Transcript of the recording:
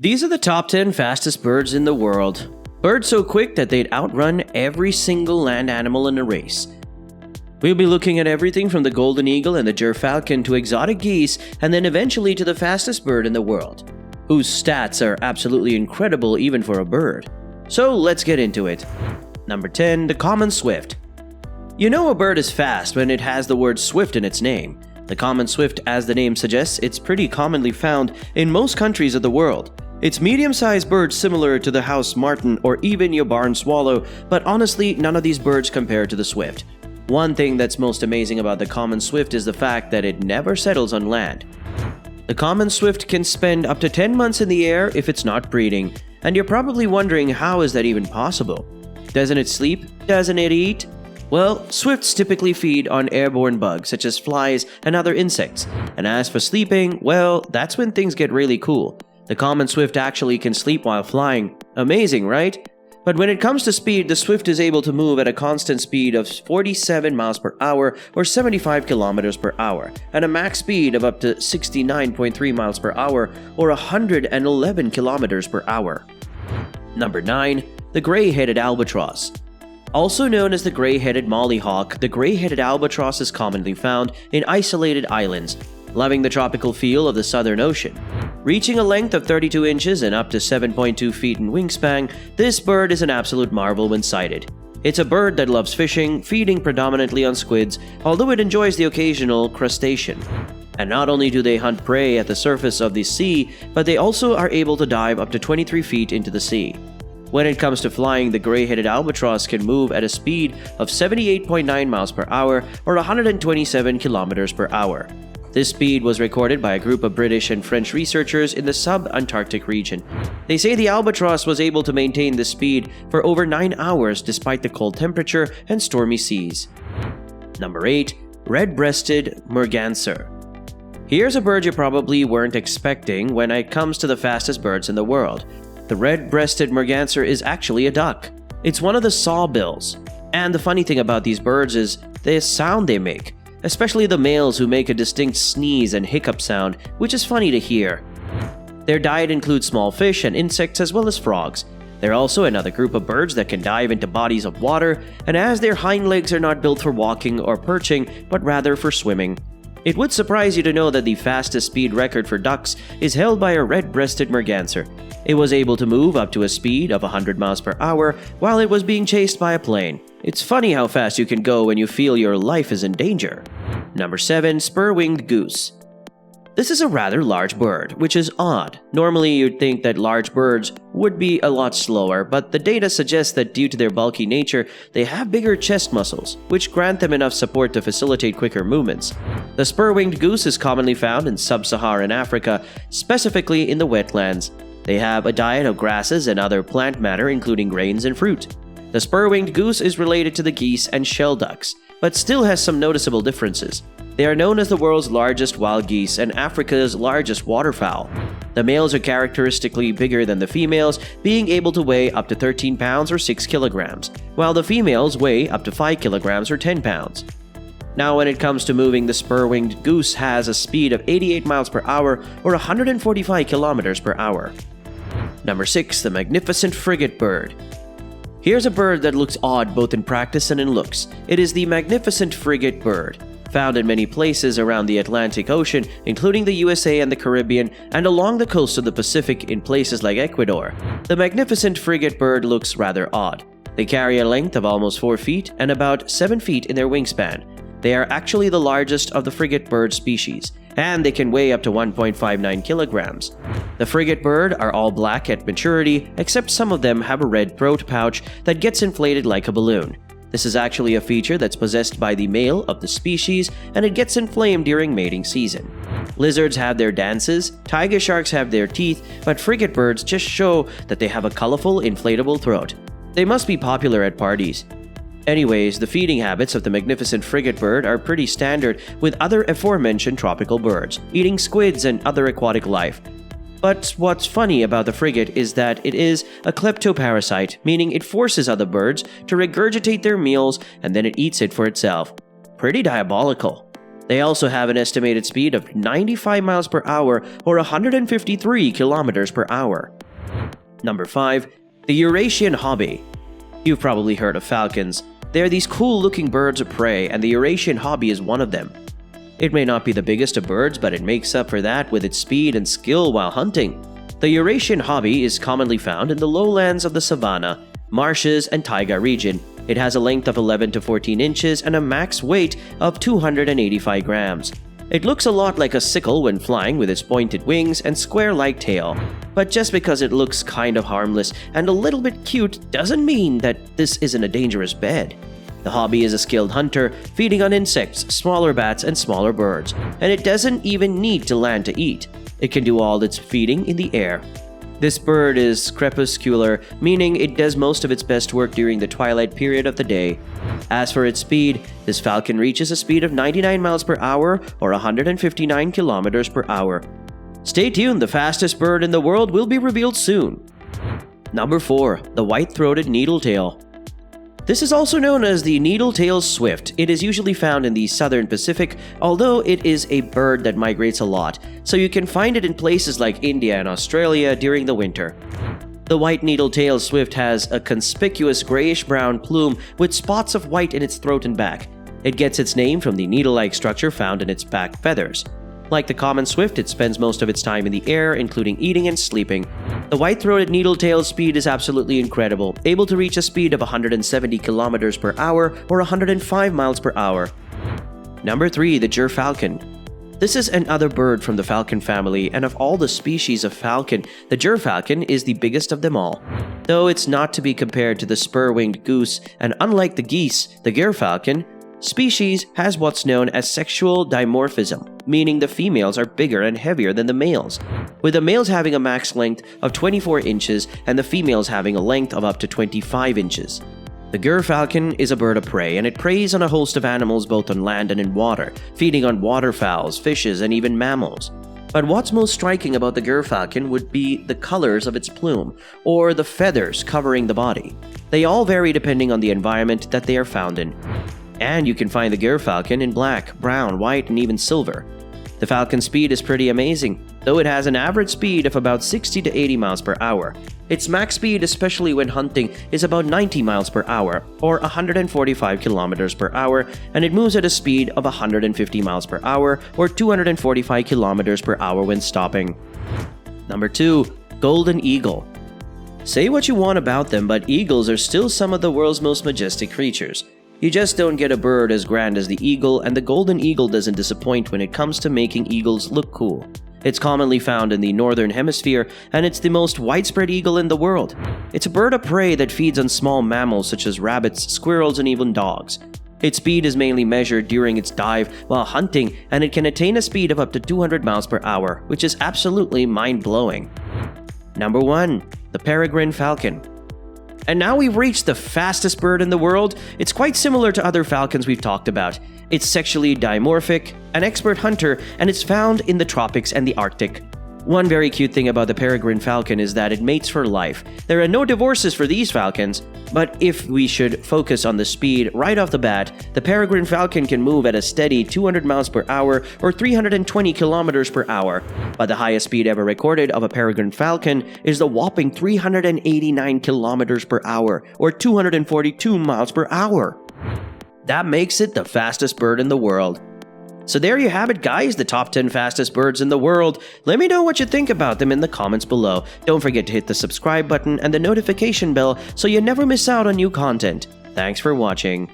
These are the top 10 fastest birds in the world. Birds so quick that they'd outrun every single land animal in a race. We'll be looking at everything from the golden eagle and the falcon to exotic geese, and then eventually to the fastest bird in the world, whose stats are absolutely incredible even for a bird. So let's get into it. Number 10. The common swift. You know a bird is fast when it has the word swift in its name. The common swift, as the name suggests, it's pretty commonly found in most countries of the world. It's medium-sized birds similar to the house martin or even your barn swallow, but honestly, none of these birds compare to the swift. One thing that's most amazing about the common swift is the fact that it never settles on land. The common swift can spend up to 10 months in the air if it's not breeding, and you're probably wondering how is that even possible? Doesn't it sleep? Doesn't it eat? Well, swifts typically feed on airborne bugs such as flies and other insects, and as for sleeping, well, that's when things get really cool. The common swift actually can sleep while flying. Amazing, right? But when it comes to speed, the swift is able to move at a constant speed of 47 miles per hour or 75 kilometers per hour, and a max speed of up to 69.3 miles per hour or 111 kilometers per hour. Number 9. The gray-headed albatross. Also known as the gray-headed mollyhawk, the gray-headed albatross is commonly found in isolated islands, loving the tropical feel of the Southern Ocean. Reaching a length of 32 inches and up to 7.2 feet in wingspan, this bird is an absolute marvel when sighted. It's a bird that loves fishing, feeding predominantly on squids, although it enjoys the occasional crustacean. And not only do they hunt prey at the surface of the sea, but they also are able to dive up to 23 feet into the sea. When it comes to flying, the gray-headed albatross can move at a speed of 78.9 miles per hour or 127 kilometers per hour. This speed was recorded by a group of British and French researchers in the sub-Antarctic region. They say the albatross was able to maintain this speed for over 9 hours despite the cold temperature and stormy seas. Number 8. Red-breasted merganser. Here's a bird you probably weren't expecting when it comes to the fastest birds in the world. The red-breasted merganser is actually a duck. It's one of the sawbills. And the funny thing about these birds is the sound they make, especially the males who make a distinct sneeze and hiccup sound, which is funny to hear. Their diet includes small fish and insects as well as frogs. They're also another group of birds that can dive into bodies of water, and as their hind legs are not built for walking or perching, but rather for swimming. It would surprise you to know that the fastest speed record for ducks is held by a red-breasted merganser. It was able to move up to a speed of 100 miles per hour while it was being chased by a plane. It's funny how fast you can go when you feel your life is in danger. Number 7. Spur-winged goose. This is a rather large bird, which is odd. Normally you'd think that large birds would be a lot slower, but the data suggests that due to their bulky nature, they have bigger chest muscles, which grant them enough support to facilitate quicker movements. The spur-winged goose is commonly found in sub-Saharan Africa, specifically in the wetlands. They have a diet of grasses and other plant matter, including grains and fruit. The spur-winged goose is related to the geese and shell ducks, but still has some noticeable differences. They are known as the world's largest wild geese and Africa's largest waterfowl. The males are characteristically bigger than the females, being able to weigh up to 13 pounds or 6 kilograms, while the females weigh up to 5 kilograms or 10 pounds. Now, when it comes to moving, the spur-winged goose has a speed of 88 miles per hour or 145 kilometers per hour. Number 6. The magnificent frigate bird. Here's a bird that looks odd both in practice and in looks. It is the magnificent frigate bird. Found in many places around the Atlantic Ocean, including the USA and the Caribbean, and along the coast of the Pacific in places like Ecuador. The magnificent frigate bird looks rather odd. They carry a length of almost 4 feet and about 7 feet in their wingspan. They are actually the largest of the frigate bird species, and they can weigh up to 1.59 kilograms. The frigate bird are all black at maturity, except some of them have a red throat pouch that gets inflated like a balloon. This is actually a feature that's possessed by the male of the species, and it gets inflamed during mating season. Lizards have their dances, tiger sharks have their teeth, but frigate birds just show that they have a colorful, inflatable throat. They must be popular at parties. Anyways, the feeding habits of the magnificent frigate bird are pretty standard with other aforementioned tropical birds, eating squids and other aquatic life. But what's funny about the frigate is that it is a kleptoparasite, meaning it forces other birds to regurgitate their meals and then it eats it for itself. Pretty diabolical. They also have an estimated speed of 95 miles per hour or 153 kilometers per hour. Number 5. The Eurasian hobby. You've probably heard of falcons. They are these cool-looking birds of prey, and the Eurasian hobby is one of them. It may not be the biggest of birds, but it makes up for that with its speed and skill while hunting. The Eurasian hobby is commonly found in the lowlands of the savanna, marshes, and taiga region. It has a length of 11 to 14 inches and a max weight of 285 grams. It looks a lot like a sickle when flying with its pointed wings and square-like tail. But just because it looks kind of harmless and a little bit cute doesn't mean that this isn't a dangerous bed. The hobby is a skilled hunter, feeding on insects, smaller bats, and smaller birds, and it doesn't even need to land to eat. It can do all its feeding in the air. This bird is crepuscular, meaning it does most of its best work during the twilight period of the day. As for its speed, this falcon reaches a speed of 99 miles per hour or 159 kilometers per hour. Stay tuned, the fastest bird in the world will be revealed soon. Number 4. The white-throated needletail. This is also known as the needletail swift. It is usually found in the southern Pacific, although it is a bird that migrates a lot, so you can find it in places like India and Australia during the winter. The white needletail swift has a conspicuous grayish-brown plume with spots of white in its throat and back. It gets its name from the needle-like structure found in its back feathers. Like the common swift, it spends most of its time in the air, including eating and sleeping. The white-throated needletail's speed is absolutely incredible, able to reach a speed of 170 kilometers per hour or 105 miles per hour. Number 3. The gerfalcon. This is another bird from the falcon family, and of all the species of falcon, the gerfalcon is the biggest of them all. Though it's not to be compared to the spur-winged goose, and unlike the geese, the gerfalcon species has what's known as sexual dimorphism, meaning the females are bigger and heavier than the males, with the males having a max length of 24 inches and the females having a length of up to 25 inches. The gerfalcon is a bird of prey, and it preys on a host of animals both on land and in water, feeding on waterfowls, fishes, and even mammals. But what's most striking about the gerfalcon would be the colors of its plume, or the feathers covering the body. They all vary depending on the environment that they are found in. And you can find the gerfalcon in black, brown, white, and even silver. The falcon's speed is pretty amazing, though it has an average speed of about 60 to 80 miles per hour. Its max speed, especially when hunting, is about 90 miles per hour, or 145 kilometers per hour, and it moves at a speed of 150 miles per hour, or 245 kilometers per hour when stopping. Number 2. Golden eagle. Say what you want about them, but eagles are still some of the world's most majestic creatures. You just don't get a bird as grand as the eagle, and the golden eagle doesn't disappoint when it comes to making eagles look cool. It's commonly found in the northern hemisphere, and it's the most widespread eagle in the world. It's a bird of prey that feeds on small mammals such as rabbits, squirrels, and even dogs. Its speed is mainly measured during its dive while hunting, and it can attain a speed of up to 200 miles per hour, which is absolutely mind-blowing. Number 1. The peregrine falcon. And now we've reached the fastest bird in the world. It's quite similar to other falcons we've talked about. It's sexually dimorphic, an expert hunter, and it's found in the tropics and the Arctic. One very cute thing about the peregrine falcon is that it mates for life. There are no divorces for these falcons, but if we should focus on the speed right off the bat, the peregrine falcon can move at a steady 200 miles per hour or 320 kilometers per hour. But the highest speed ever recorded of a peregrine falcon is the whopping 389 kilometers per hour or 242 miles per hour. That makes it the fastest bird in the world. So there you have it, guys, the top 10 fastest birds in the world. Let me know what you think about them in the comments below. Don't forget to hit the subscribe button and the notification bell so you never miss out on new content. Thanks for watching.